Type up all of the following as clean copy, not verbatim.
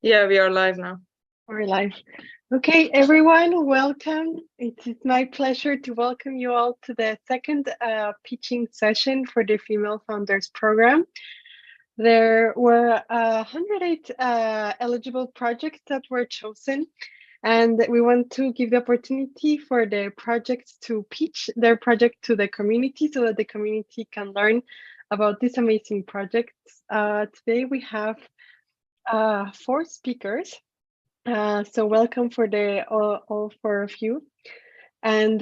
Yeah, we are live now. We're live. Okay, everyone, welcome. It is my pleasure to welcome you all to the second pitching session for the Female Founders Program. There were 108 eligible projects that were chosen, and we want to give the opportunity for the projects to pitch their project to the community so that the community can learn about these amazing projects. Today we have 4 speakers. So welcome for the all 4 of you, and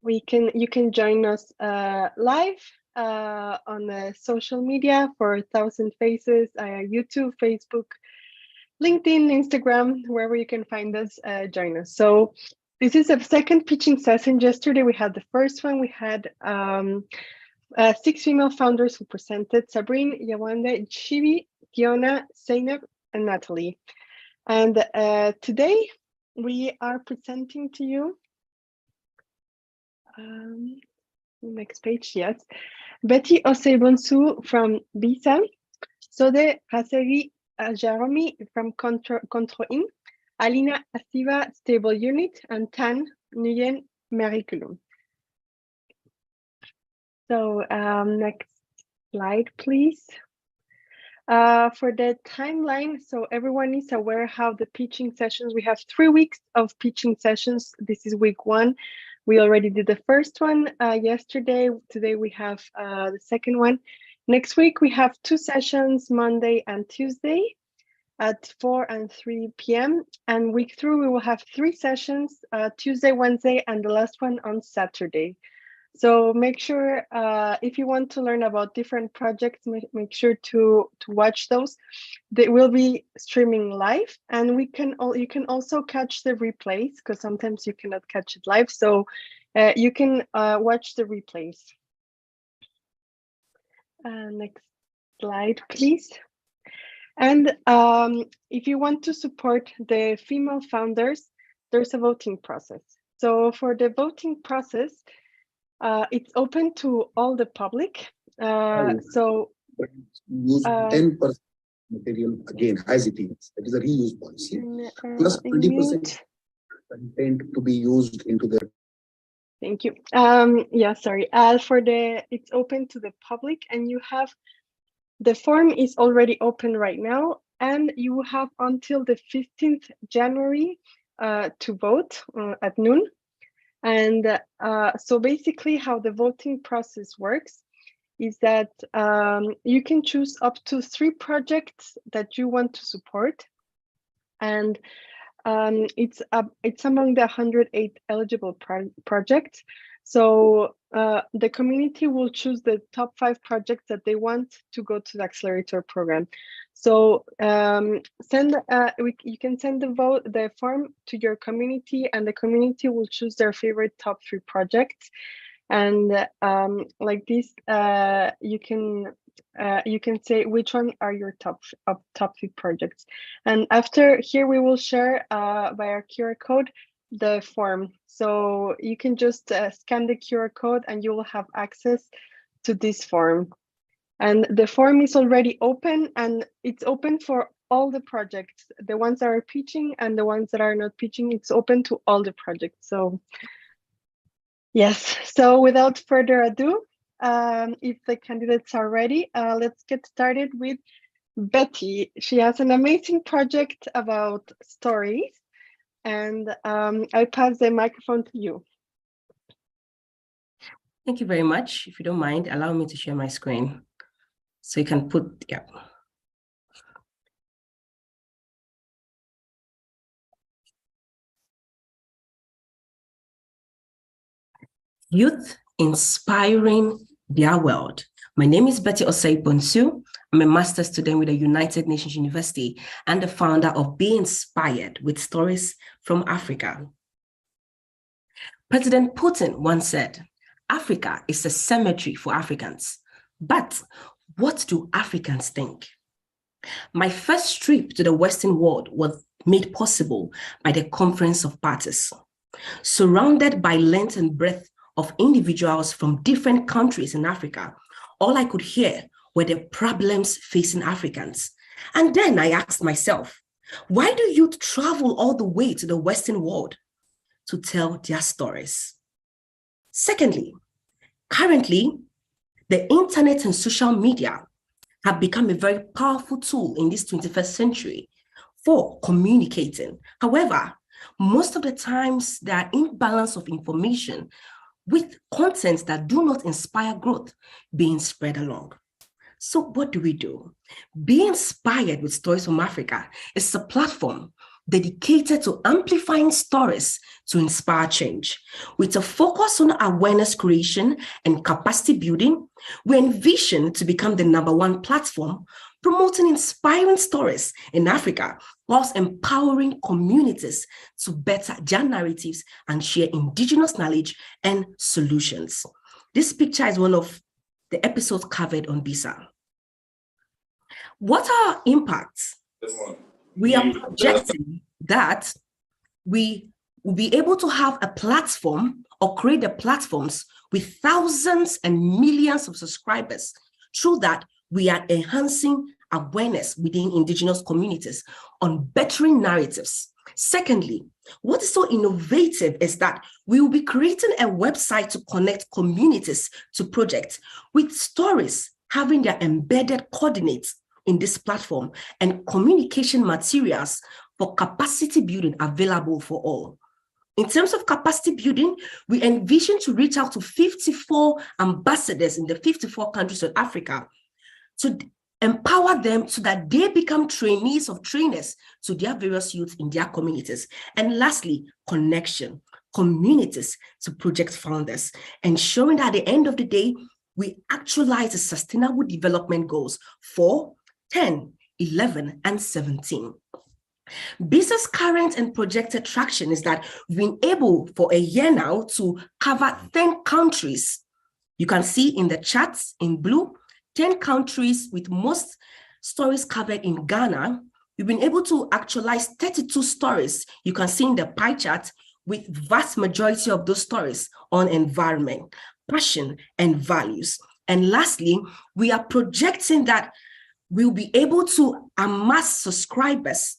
you can join us live on the social media for 1,000 Faces, YouTube, Facebook, LinkedIn, Instagram, wherever you can find us. Join us. So this is a second pitching session. Yesterday we had the first one. We had 6 female founders who presented: Sabrine, Yawande, Shivi, Fiona, Zainab, and Natalie. And today we are presenting to you, next page, yes, Betty Osei-Bonsu from BISA, Sode Haseri Jeremy from Controin, Alina Asiva Stable Unit, and Tan Nguyen Mariculum. So next slide, please. For the timeline, so everyone is aware how the pitching sessions, we have 3 weeks of pitching sessions. This is week 1. We already did the first one yesterday. Today we have the second one. Next week we have 2 sessions, Monday and Tuesday at 4 and 3 p.m. And week 3 we will have 3 sessions, Tuesday, Wednesday, and the last one on Saturday. So make sure if you want to learn about different projects, make sure to watch those. They will be streaming live, and you can also catch the replays, because sometimes you cannot catch it live. So you can watch the replays. Next slide, please. And if you want to support the female founders, there's a voting process. So for the voting process, it's open to all the public. So use 10% material again as it is. That is a reuse policy. Plus 20% content to be used into the. Thank you. Yeah, sorry. It's open to the public, and you have the form is already open right now, and you have until the 15th January to vote at noon. And so basically how the voting process works is that you can choose up to 3 projects that you want to support. And it's among the 108 eligible projects. So the community will choose the top 5 projects that they want to go to the accelerator program. So you can send the form to your community, and the community will choose their favorite top 3 projects. And like this, you can say which one are your top 3 projects. And after here, we will share via QR code the form. So you can just scan the QR code, and you will have access to this form. And the form is already open, and it's open for all the projects, the ones that are pitching and the ones that are not pitching. It's open to all the projects. So yes, so without further ado, if the candidates are ready, let's get started with Betty. She has an amazing project about stories, and I pass the microphone to you. Thank you very much. If you don't mind, allow me to share my screen. So you can put, yeah. Youth inspiring their world. My name is Betty Osei-Bonsu. I'm a master's student with the United Nations University and the founder of Be Inspired with Stories from Africa. President Putin once said, Africa is a cemetery for Africans. But what do Africans think? My first trip to the Western world was made possible by the Conference of Parties. Surrounded by length and breadth of individuals from different countries in Africa, all I could hear were the problems facing Africans, And then I asked myself, why do youth travel all the way to the Western world to tell their stories? Secondly, currently, the internet and social media have become a very powerful tool in this 21st century for communicating. However, most of the times there are imbalance of information with contents that do not inspire growth being spread along. So what do? Be Inspired with Stories from Africa is a platform dedicated to amplifying stories to inspire change. With a focus on awareness creation and capacity building, we envision to become the #1 platform promoting inspiring stories in Africa, whilst empowering communities to better their narratives and share indigenous knowledge and solutions. This picture is one of the episodes covered on BISA. What are our impacts? We are projecting that we will be able to have a platform or create the platforms with thousands and millions of subscribers. Through that, we are enhancing awareness within indigenous communities on bettering narratives. Secondly, what is so innovative is that we will be creating a website to connect communities to projects with stories having their embedded coordinates in this platform and communication materials for capacity building available for all. In terms of capacity building, we envision to reach out to 54 ambassadors in the 54 countries of Africa to empower them so that they become trainees of trainers to their various youth in their communities. And lastly, connection, communities to project founders, ensuring that at the end of the day, we actualize the Sustainable Development Goals 4, 10, 11, and 17. BISA's current and projected traction is that we've been able for a year now to cover 10 countries. You can see in the charts in blue, 10 countries with most stories covered in Ghana. We've been able to actualize 32 stories. You can see in the pie chart with vast majority of those stories on environment, passion, and values. And lastly, we are projecting that we'll be able to amass subscribers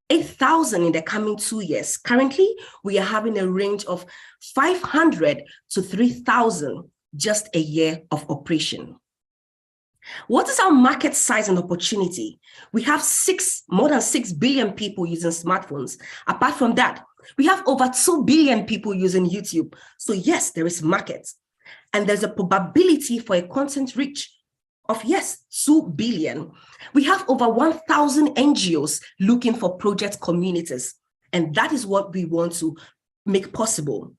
8,000 in the coming 2 years. Currently, we are having a range of 500 to 3,000 just a year of operation. What is our market size and opportunity? We have more than 6 billion people using smartphones. Apart from that, we have over 2 billion people using YouTube. So yes, there is market. And there's a probability for a content reach of, yes, 2 billion. We have over 1,000 NGOs looking for project communities. And that is what we want to make possible.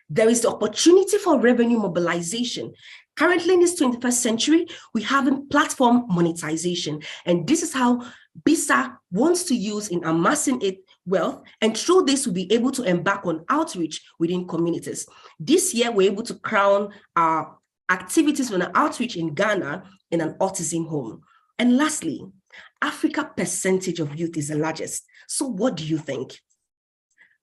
There is the opportunity for revenue mobilization. Currently in this 21st century, we have platform monetization. And this is how BISA wants to use in amassing its wealth. And through this, we'll be able to embark on outreach within communities. This year, we're able to crown our activities on an outreach in Ghana in an autism home. And lastly, Africa percentage of youth is the largest. So what do you think?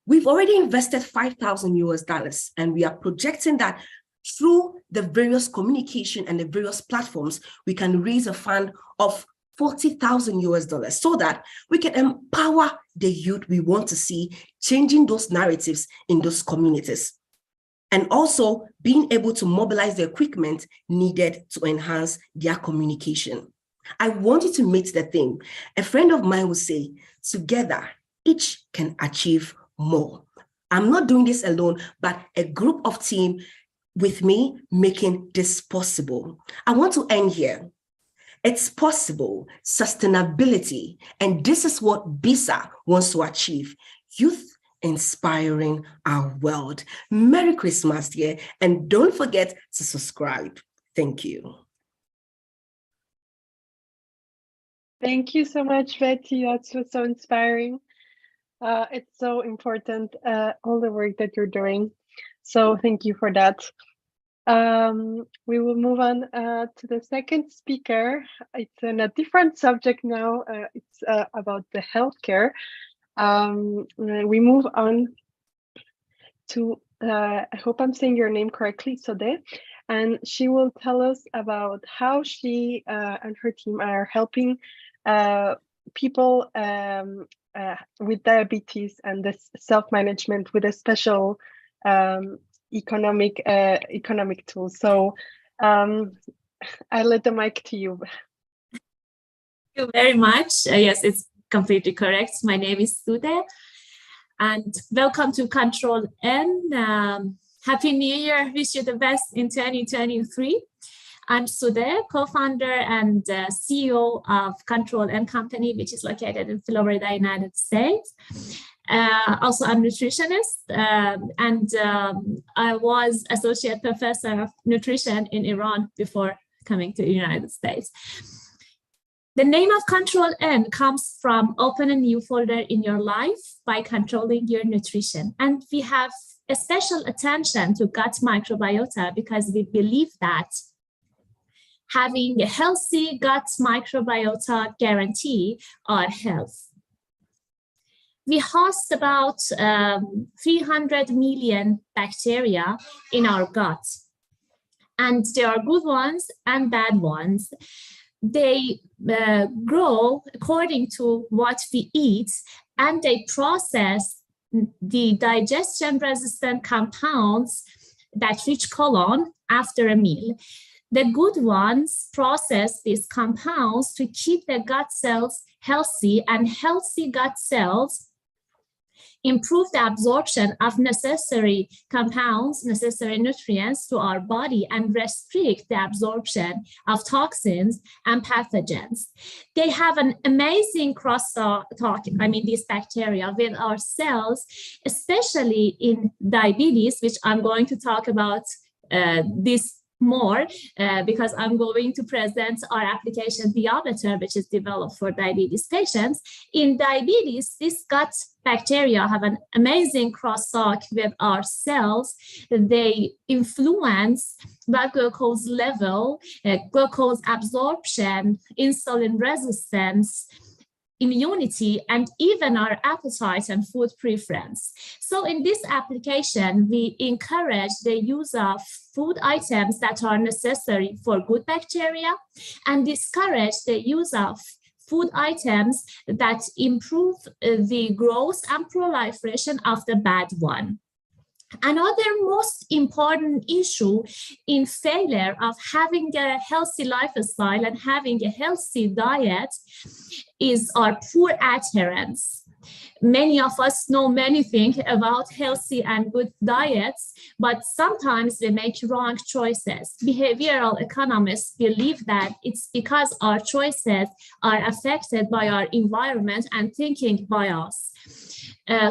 We've already invested $5,000 and we are projecting that through the various communication and the various platforms, we can raise a fund of $40,000 so that we can empower the youth we want to see changing those narratives in those communities. And also being able to mobilize the equipment needed to enhance their communication. I want you to meet the thing. A friend of mine would say, together, each can achieve more. I'm not doing this alone, but a group of team with me making this possible. I want to end here. It's possible, sustainability, and this is what BISA wants to achieve. Youth inspiring our world. Merry Christmas, dear, and don't forget to subscribe. Thank you. Thank you so much, Betty. That was so inspiring. It's so important, all the work that you're doing. So thank you for that. We will move on to the second speaker. It's on a different subject now. It's about the healthcare. We move on to, I hope I'm saying your name correctly, Sode, and she will tell us about how she and her team are helping people with diabetes and this self-management with a special economic tool. So I let the mic to you. Thank you very much. Yes, it's completely correct. My name is Sude, and welcome to Control N. Happy New Year. Wish you the best in 2023. I'm Sude, co-founder and CEO of Control N Company, which is located in Florida, United States. Also, I'm a nutritionist, and I was associate professor of nutrition in Iran before coming to the United States. The name of Control N comes from open a new folder in your life by controlling your nutrition. And we have a special attention to gut microbiota because we believe that having a healthy gut microbiota guarantee our health. We host about 300 million bacteria in our gut. And there are good ones and bad ones. They grow according to what we eat, and they process the digestion-resistant compounds that reach colon after a meal. The good ones process these compounds to keep the gut cells healthy, and healthy gut cells improve the absorption of necessary compounds, necessary nutrients to our body, and restrict the absorption of toxins and pathogens. They have an amazing crosstalk, these bacteria with our cells, especially in diabetes, which I'm going to talk about this more because I'm going to present our application Diabeter, which is developed for diabetes patients. In diabetes, this gut bacteria have an amazing crosstalk with our cells. They influence blood glucose level, glucose absorption, insulin resistance, immunity, and even our appetite and food preference. So in this application, we encourage the use of food items that are necessary for good bacteria and discourage the use of food items that improve the growth and proliferation of the bad one. Another most important issue in failure of having a healthy lifestyle and having a healthy diet is our poor adherence. Many of us know many things about healthy and good diets, but sometimes we make wrong choices. Behavioral economists believe that it's because our choices are affected by our environment and thinking bias.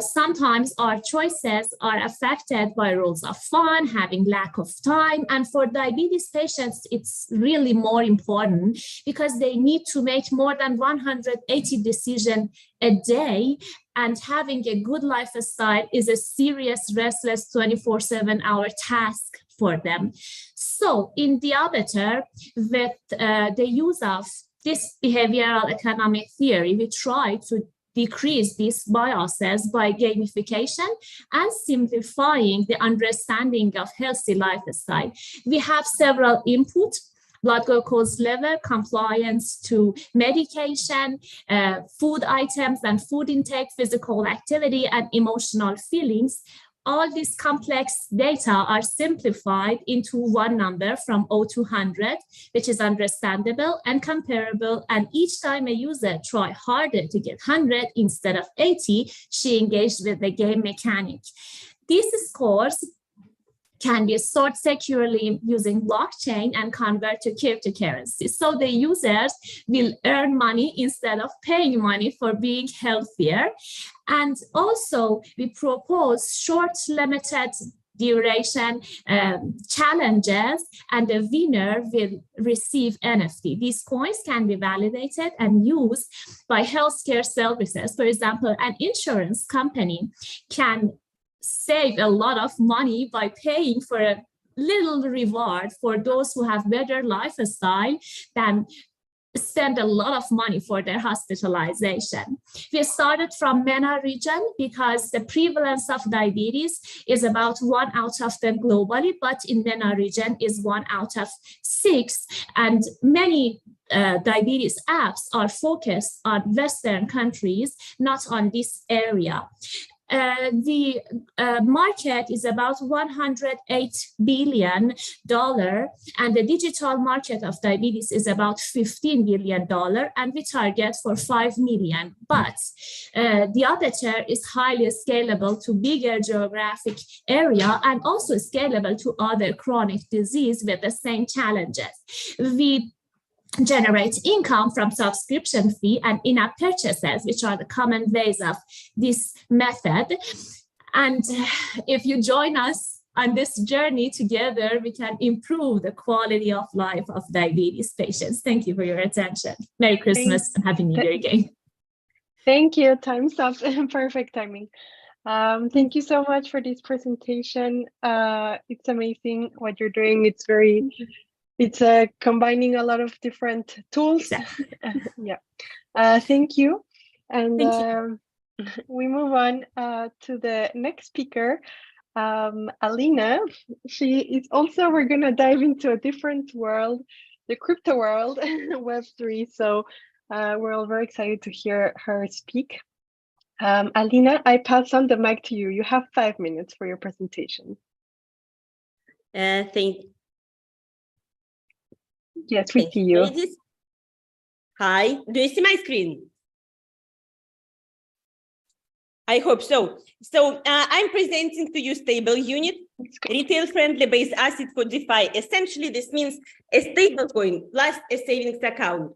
Sometimes our choices are affected by rules of fun, having lack of time, and for diabetes patients, it's really more important because they need to make more than 180 decisions a day, and having a good lifestyle is a serious, restless 24/7 hour task for them. So in Diabeter, with the use of this behavioral economic theory, we try to decrease these biases by gamification and simplifying the understanding of healthy lifestyle. We have several inputs: blood glucose level, compliance to medication, food items and food intake, physical activity, and emotional feelings. All these complex data are simplified into one number from 0 to 100, which is understandable and comparable. And each time a user tries harder to get 100 instead of 80, she engaged with the game mechanic. These scores can be stored securely using blockchain and convert to cryptocurrency. So the users will earn money instead of paying money for being healthier. And also we propose short limited duration challenges, and the winner will receive NFT. These coins can be validated and used by healthcare services. For example, an insurance company can save a lot of money by paying for a little reward for those who have better lifestyle than spend a lot of money for their hospitalization. We started from MENA region because the prevalence of diabetes is about 1 out of 10 globally, but in MENA region is 1 out of 6. And many diabetes apps are focused on Western countries, not on this area. The market is about $108 billion, and the digital market of diabetes is about $15 billion, and we target for 5 million. But the aperture is highly scalable to bigger geographic area and also scalable to other chronic disease with the same challenges. We generate income from subscription fee and in-app purchases, which are the common ways of this method. And if you join us on this journey together, we can improve the quality of life of diabetes patients. Thank you for your attention. Merry Christmas and Happy New Year again. Thank you. Time's up. Perfect timing. Thank you so much for this presentation. It's amazing what you're doing. It's combining a lot of different tools. Yeah. Thank you. And we move on to the next speaker, Alina. She is also, we're going to dive into a different world, the crypto world, Web3. So we're all very excited to hear her speak. Alina, I pass on the mic to you. You have 5 minutes for your presentation. Thank you. Yes, we see you. Hi, do you see my screen? I hope so. So I'm presenting to you stable unit, retail-friendly base asset for DeFi. Essentially, this means a stable coin plus a savings account.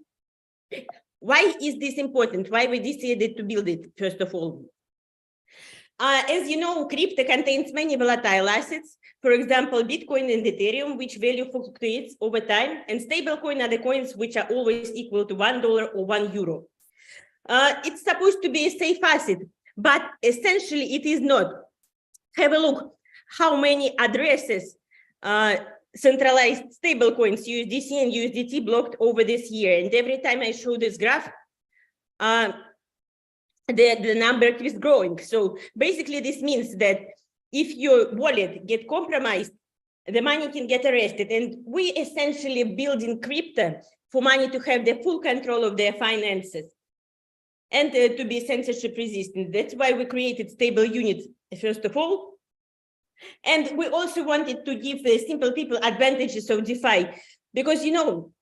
Why is this important? Why we decided to build it, first of all? As you know, crypto contains many volatile assets. For example, Bitcoin and Ethereum, which value fluctuates over time, and stablecoin are the coins which are always equal to $1 or €1. It's supposed to be a safe asset, but essentially it is not. Have a look how many addresses centralized stablecoins USDC and USDT blocked over this year. And every time I show this graph, the number keeps growing. So basically this means that if your wallet get compromised, the money can get arrested. And we essentially building crypto for money to have the full control of their finances and to be censorship resistant. That's why we created stable units, first of all. And we also wanted to give the simple people advantages of DeFi, because, you know,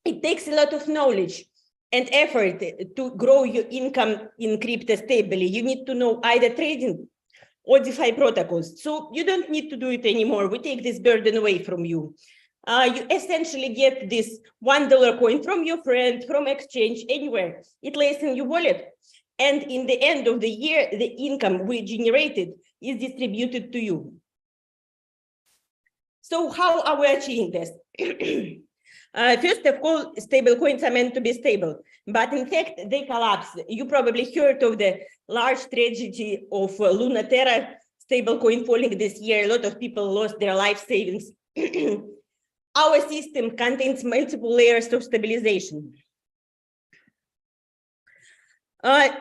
it takes a lot of knowledge and effort to grow your income in crypto stably. You need to know either trading or DeFi protocols. So you don't need to do it anymore. We take this burden away from you. You essentially get this $1 coin from your friend, from exchange, anywhere. It lays in your wallet. And in the end of the year, the income we generated is distributed to you. So how are we achieving this? First of all, stable coins are meant to be stable, but in fact, they collapse. You probably heard of the large tragedy of Luna Terra stablecoin falling this year. A lot of people lost their life savings. Our system contains multiple layers of stabilization.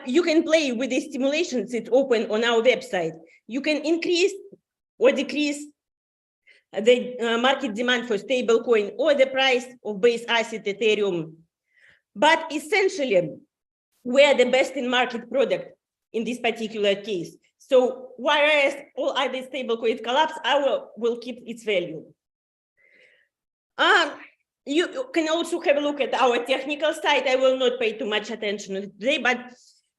You can play with the simulations. It's open on our website. You can increase or decrease the market demand for stablecoin or the price of base asset Ethereum. But essentially, we are the best in market product in this particular case. So whereas all other stablecoins collapse, our will keep its value. You can also have a look at our technical side. I will not pay too much attention today, but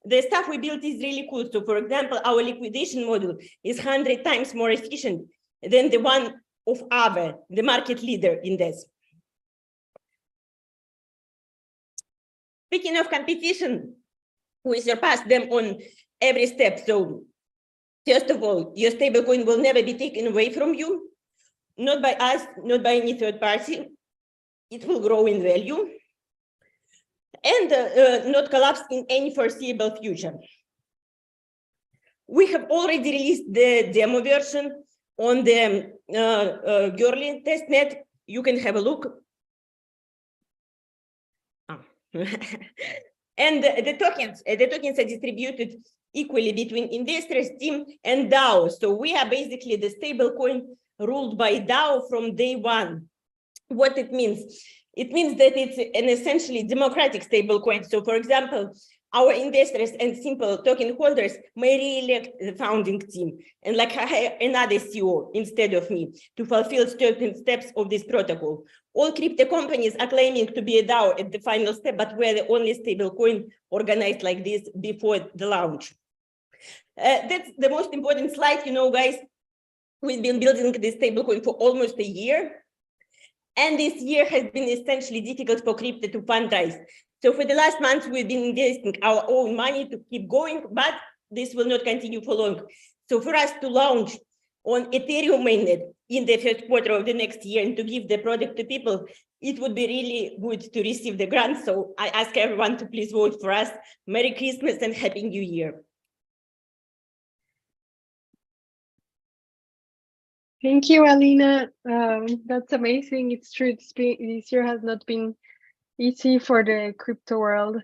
the stuff we built is really cool. So for example, our liquidation model is 100 times more efficient than the one of Aave, the market leader in this. Speaking of competition, we surpass them on every step. So first of all, your stablecoin will never be taken away from you, not by us, not by any third party. It will grow in value and not collapse in any foreseeable future. We have already released the demo version on the Goerli testnet. You can have a look. And the tokens are distributed equally between investors, team, and DAO. So we are basically the stable coin ruled by DAO from day one. What it means, It means that it's an essentially democratic stablecoin. So for example, our investors and simple token holders may re-elect the founding team and like hire another CEO instead of me to fulfill certain steps of this protocol. All crypto companies are claiming to be a DAO at the final step, but we're the only stablecoin organized like this before the launch. That's the most important slide, guys. We've been building this stablecoin for almost a year. And this year has been essentially difficult for crypto to fundraise. So for the last month, we've been investing our own money to keep going, but this will not continue for long. So for us to launch on Ethereum mainnet in the first quarter of the next year and to give the product to people, it would be really good to receive the grant. So I ask everyone to please vote for us. Merry Christmas and Happy New Year. Thank you, Alina. That's amazing. It's true. This year has not been easy for the crypto world.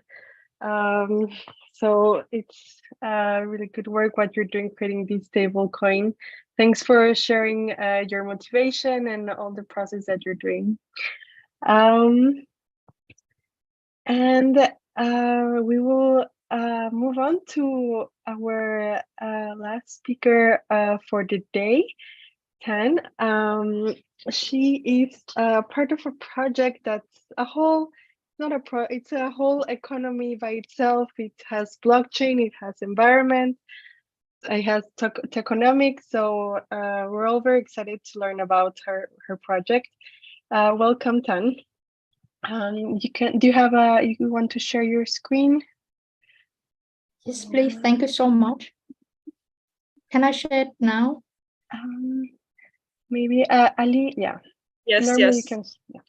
So it's really good work what you're doing creating this stable coin. Thanks for sharing your motivation and all the process that you're doing. And we will move on to our last speaker for the day, Tan. She is part of a project that's it's a whole economy by itself. It has blockchain, it has environment, it has tokenomics. So we're all very excited to learn about her project. Welcome, Tan. You want to share your screen? Yes, please. Thank you so much. Can I share it now? Maybe Ali, yeah. Yes, normally yes. You can, yeah.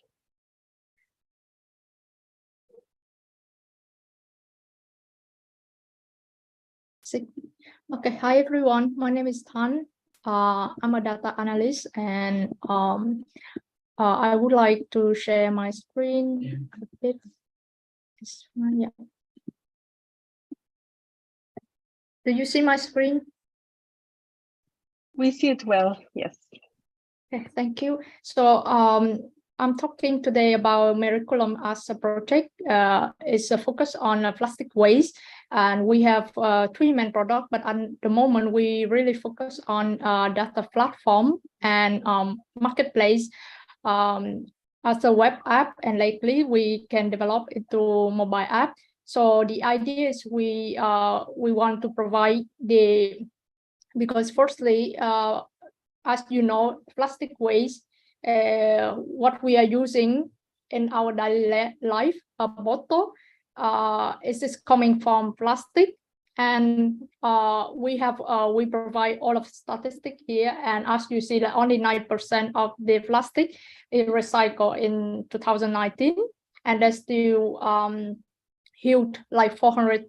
Okay, hi everyone. My name is Tan. I'm a data analyst, and I would like to share my screen a bit. Yeah. Do you see my screen? We see it well, yes. Okay, thank you. So I'm talking today about Miraculum as a project. It's a focus on plastic waste, and we have 3 main products, but at the moment we really focus on data platform and marketplace as a web app, and lately we can develop into mobile app. So the idea is we want to provide because firstly, as you know, plastic waste, what we are using in our daily life, a bottle, is coming from plastic, and we provide all of statistics here, and as you see, that only 9% of the plastic is recycled in 2019, and there's still huge, like 400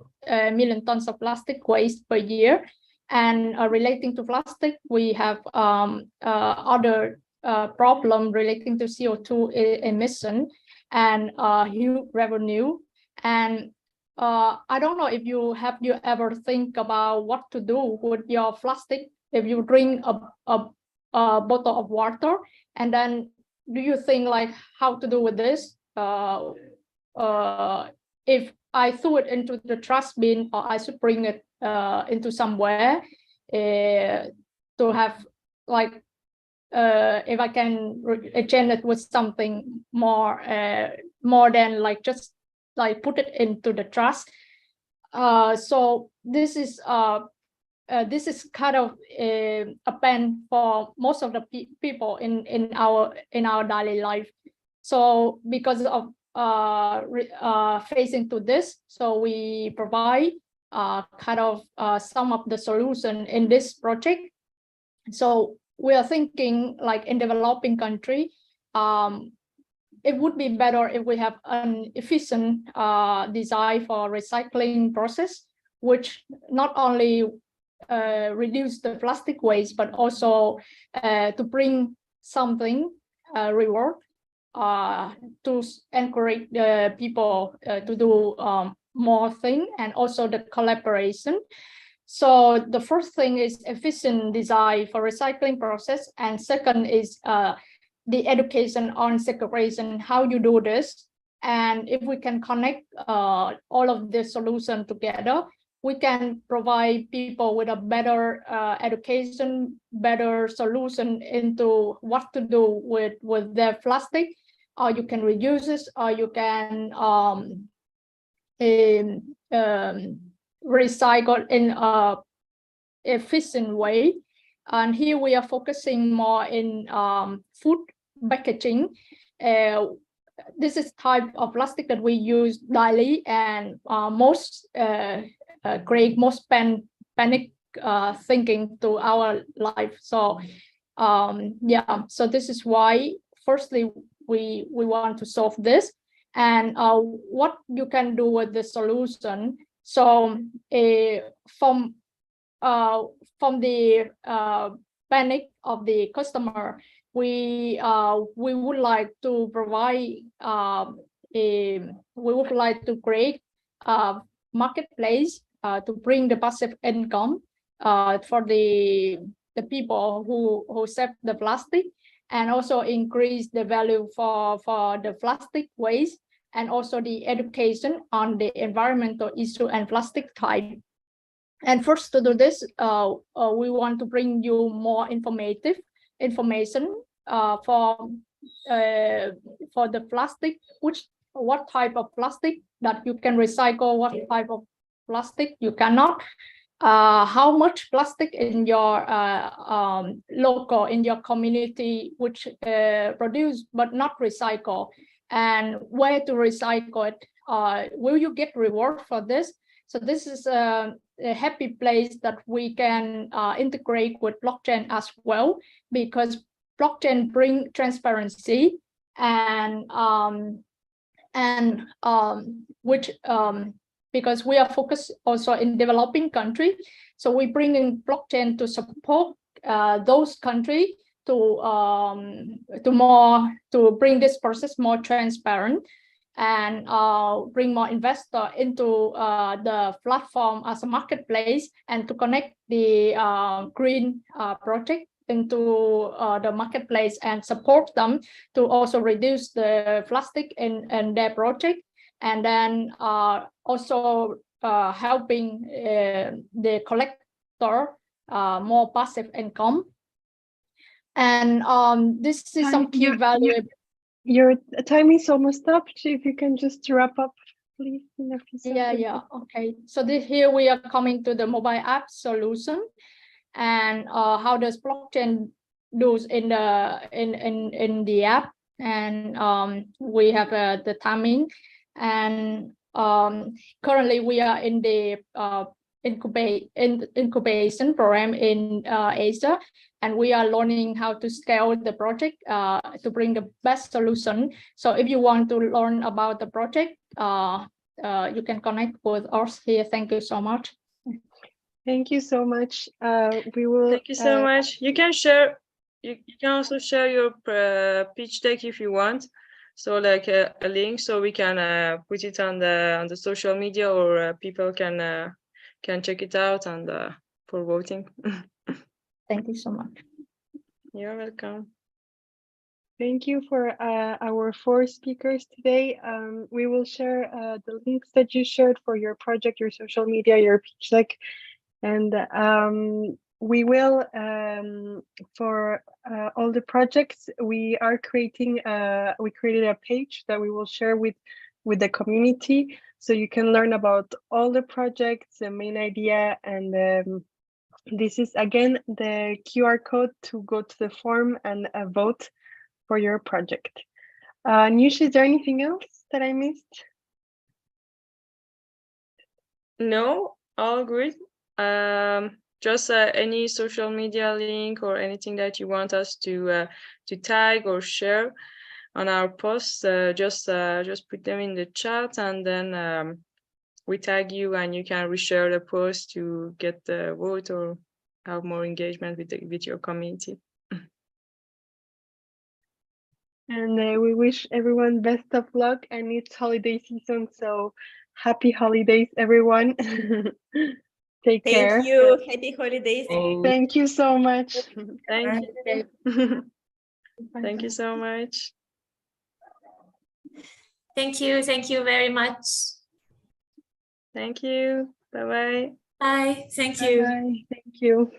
million tons of plastic waste per year. And relating to plastic, we have other problem relating to CO2 emission and huge revenue. And I don't know if you ever think about what to do with your plastic if you drink a bottle of water, and then do you think like how to do with this? If I threw it into the trash bin, or I should bring it into somewhere to have like if I can exchange it with something more than like just like put it into the trash. So this is kind of a pain for most of the people in our daily life. So because of facing to this, so we provide kind of some of the solution in this project. So we are thinking like in developing country, it would be better if we have an efficient design for recycling process, which not only reduce the plastic waste, but also to bring something reward to encourage the people to do more thing, and also the collaboration. So the first thing is efficient design for recycling process, and second is the education on segregation, how you do this. And if we can connect all of the solution together, we can provide people with a better education, better solution into what to do with their plastic. Or you can reuse it, or you can recycle in a efficient way. And here we are focusing more in food packaging. This is type of plastic that we use daily, and most create most panic thinking to our life. So yeah, so this is why firstly we want to solve this, and what you can do with the solution. So from the panic of the customer, we would like to provide we would like to create a marketplace to bring the passive income for the people who save the plastic, and also increase the value for the plastic waste, and also the education on the environmental issue and plastic type. And first, to do this, we want to bring you more information for the plastic, what type of plastic that you can recycle, what type of plastic you cannot, how much plastic in your local, in your community, which produce but not recycle, and where to recycle it. Will you get reward for this? So this is a happy place that we can integrate with blockchain as well, because blockchain bring transparency, and because we are focused also in developing country, so we bring in blockchain to support those countries to bring this process more transparent, and bring more investor into the platform as a marketplace, and to connect the green project into the marketplace, and support them to also reduce the plastic in their project, and then also helping the collector more passive income. And this is some key value. Your time is almost up. If you can just wrap up, please. Yeah. Okay. So here we are coming to the mobile app solution, and how does blockchain do in the app? And we have the timing, and currently we are in the incubation program in Asia, and we are learning how to scale the project to bring the best solution. So if you want to learn about the project, you can connect with us here. Thank you so much. Thank you so much. We will. Thank you so much. You can share. You can also share your pitch deck if you want. So like a link, so we can put it on the social media, or people can check it out and for voting. Thank you so much. You're welcome. Thank you for our 4 speakers today. We will share the links that you shared for your project, your social media, your pitch deck, and we will for all the projects we are creating. We created a page that we will share with the community, so you can learn about all the projects, the main idea, and this is again the QR code to go to the form and vote for your project. Newsha, is there anything else that I missed? No, all good. Just any social media link or anything that you want us to tag or share on our posts, just put them in the chat, and then we tag you, and you can reshare the post to get the vote or have more engagement with your community. And we wish everyone best of luck, and it's holiday season, so happy holidays, everyone. Take care. Thank you. Happy holidays. Thank you so much. Thank you. Thank you so much. Thank you very much. Thank you. Bye-bye. Bye. Thank you. Bye. Thank you.